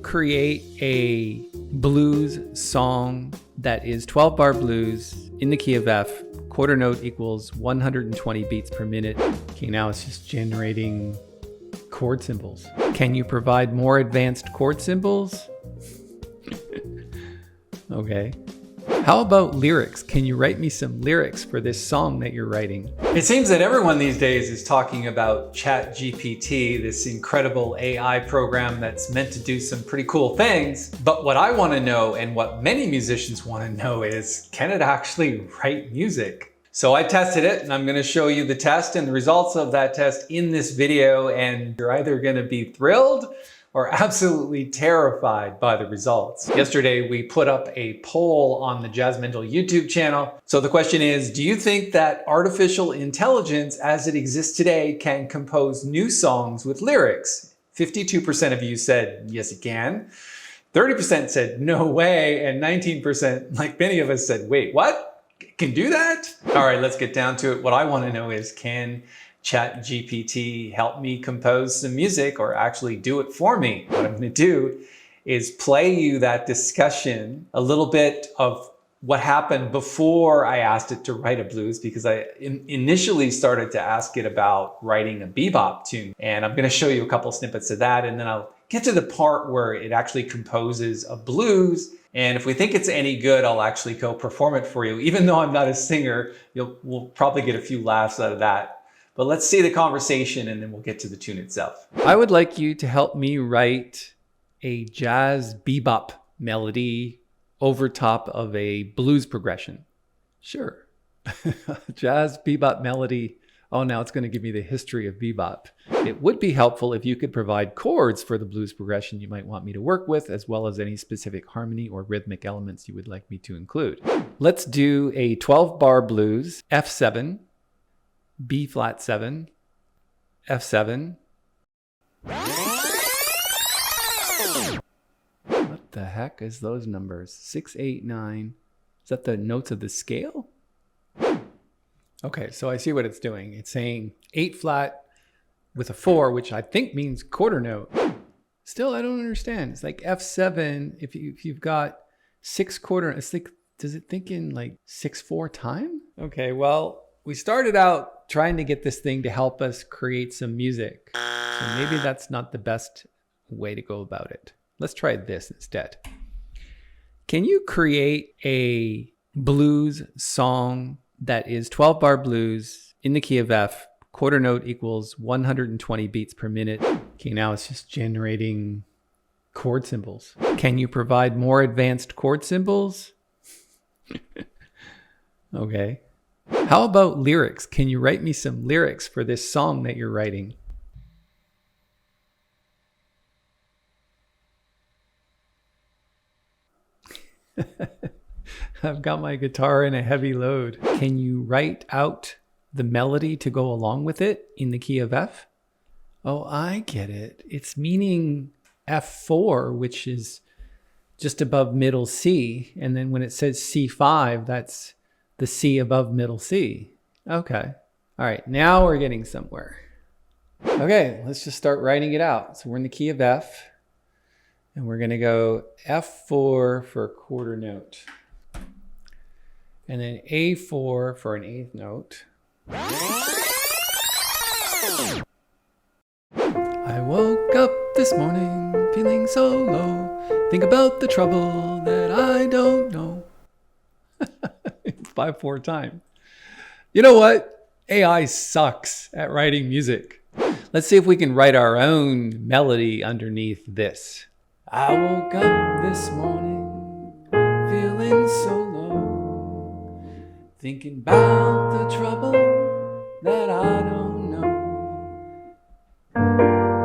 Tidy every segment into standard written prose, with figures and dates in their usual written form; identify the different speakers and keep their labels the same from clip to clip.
Speaker 1: create a blues song that is 12-bar blues in the key of F, quarter note equals 120 beats per minute? Okay, now it's just generating chord symbols. Can you provide more advanced chord symbols? Okay. How about lyrics? Can you write me some lyrics for this song that you're writing? It seems that everyone these days is talking about Chat GPT, this incredible AI program that's meant to do some pretty cool things. But what I want to know, and what many musicians want to know, is can it actually write music? So I tested it, and I'm going to show you the test and the results of that test in this video, and you're either going to be thrilled or absolutely terrified by the results. Yesterday, we put up a poll on the Jazzmentl YouTube channel. So the question is, do you think that artificial intelligence as it exists today can compose new songs with lyrics? 52% of you said, yes, it can. 30% said, no way. And 19%, like many of us, said, wait, what? Can do that? All right, let's get down to it. What I want to know is, can Chat GPT help me compose some music, or actually do it for me? What I'm going to do is play you that discussion, a little bit of what happened before I asked it to write a blues, because I initially started to ask it about writing a bebop tune. And I'm going to show you a couple snippets of that, and then I'll get to the part where it actually composes a blues. And if we think it's any good, I'll actually go perform it for you. Even though I'm not a singer, we'll probably get a few laughs out of that. But let's see the conversation, and then we'll get to the tune itself. I would like you to help me write a jazz bebop melody over top of a blues progression. Sure. Jazz bebop melody. Oh, now it's going to give me the history of bebop. It would be helpful if you could provide chords for the blues progression you might want me to work with, as well as any specific harmony or rhythmic elements you would like me to include. Let's do a 12-bar blues, F7, B flat 7, F7. What the heck is those numbers? 6, 8, 9. Is that the notes of the scale? Okay, so I see what it's doing. It's saying 8 flat with a 4, which I think means quarter note. Still, I don't understand. It's like F7, if you've got 6 quarter, it's like, does it think in like 6/4 time? Okay, well, we started out trying to get this thing to help us create some music. So maybe that's not the best way to go about it. Let's try this instead. Can you create a blues song that is 12-bar blues in the key of F, quarter note equals 120 beats per minute? Okay, now it's just generating chord symbols. Can you provide more advanced chord symbols? Okay. How about lyrics? Can you write me some lyrics for this song that you're writing? I've got my guitar in a heavy load. Can you write out the melody to go along with it in the key of F? Oh, I get it. It's meaning F4, which is just above middle C. And then when it says C5, that's the C above middle C. Okay. All right, now we're getting somewhere. Okay, let's just start writing it out. So we're in the key of F, and we're gonna go F4 for a quarter note, and then A4 for an eighth note. I woke up this morning feeling so low, think about the trouble that I don't know. 5/4 time. You know what? AI sucks at writing music. Let's see if we can write our own melody underneath this. I woke up this morning feeling so low, thinking about the trouble that I don't know.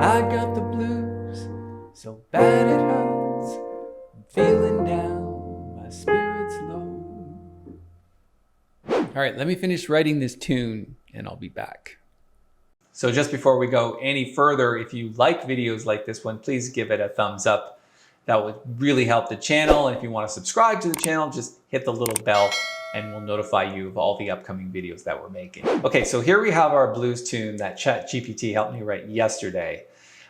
Speaker 1: I got the blues so bad it hurts, I'm feeling down, my spirit's low. All right, let me finish writing this tune and I'll be back. So just before we go any further, if you like videos like this one, please give it a thumbs up. That would really help the channel. And if you want to subscribe to the channel, just hit the little bell and we'll notify you of all the upcoming videos that we're making. Okay, so here we have our blues tune that Chat GPT helped me write yesterday.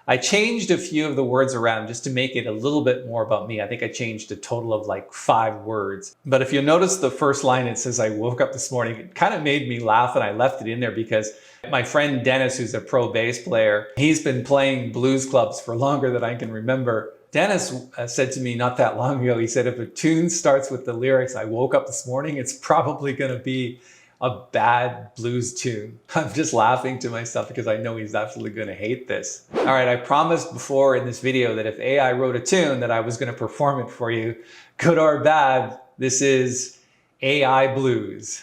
Speaker 1: I changed a few of the words around just to make it a little bit more about me. I think I changed a total of like 5 words. But if you'll notice the first line, it says, I woke up this morning. It kind of made me laugh and I left it in there because my friend Dennis, who's a pro bass player, he's been playing blues clubs for longer than I can remember. Dennis said to me not that long ago, he said, if a tune starts with the lyrics, I woke up this morning, it's probably going to be a bad blues tune. I'm just laughing to myself because I know he's absolutely going to hate this. All right, I promised before in this video that if AI wrote a tune that I was going to perform it for you, good or bad. This is AI Blues.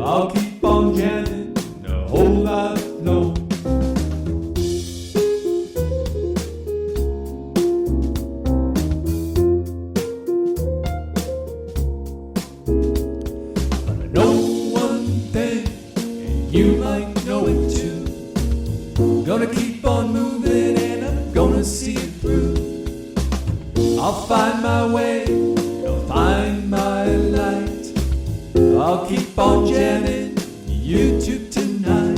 Speaker 2: I'll keep on jamming the whole life long. But I know one thing, and you might know it too. Gonna keep on moving and I'm gonna see it through. I'll find my way, I'll find my light. I'll keep on jamming YouTube tonight.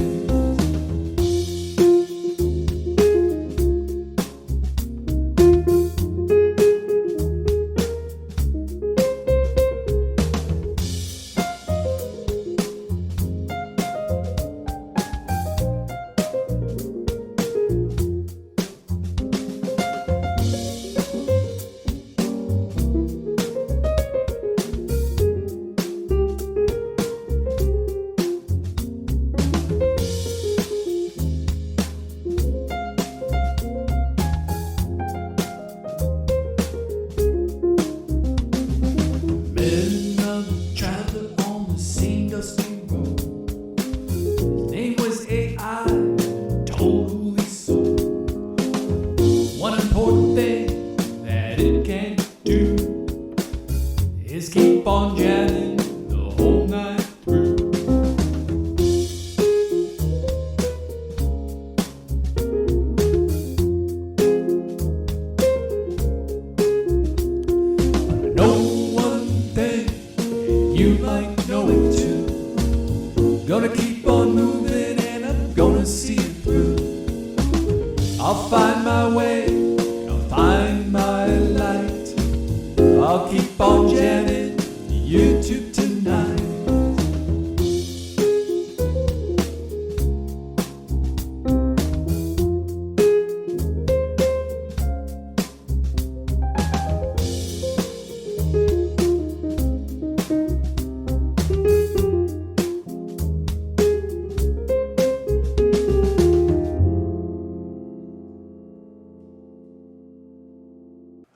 Speaker 2: Keep on jamming the whole night through. But I know one thing, and you might know it too. Gonna keep on moving and I'm gonna see it through. I'll find my way, I'll find my light. I'll keep on jamming YouTube tonight.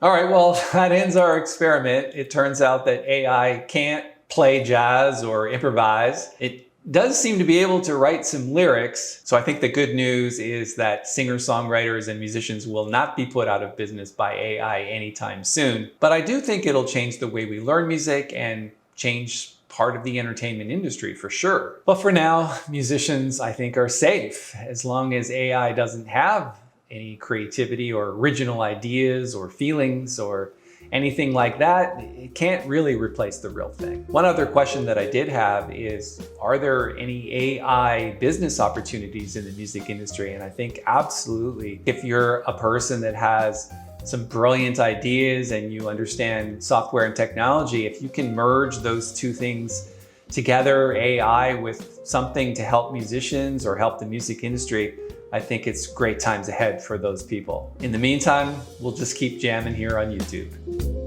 Speaker 1: All right, well, that ends our experiment. It turns out that AI can't play jazz or improvise. It does seem to be able to write some lyrics. So I think the good news is that singer-songwriters and musicians will not be put out of business by AI anytime soon. But I do think it'll change the way we learn music and change part of the entertainment industry for sure. But for now, musicians, I think, are safe as long as AI doesn't have any creativity or original ideas or feelings or anything like that. It can't really replace the real thing. One other question that I did have is, are there any AI business opportunities in the music industry? And I think absolutely. If you're a person that has some brilliant ideas and you understand software and technology, if you can merge those two things together, AI with something to help musicians or help the music industry, I think it's great times ahead for those people. In the meantime, we'll just keep jamming here on YouTube.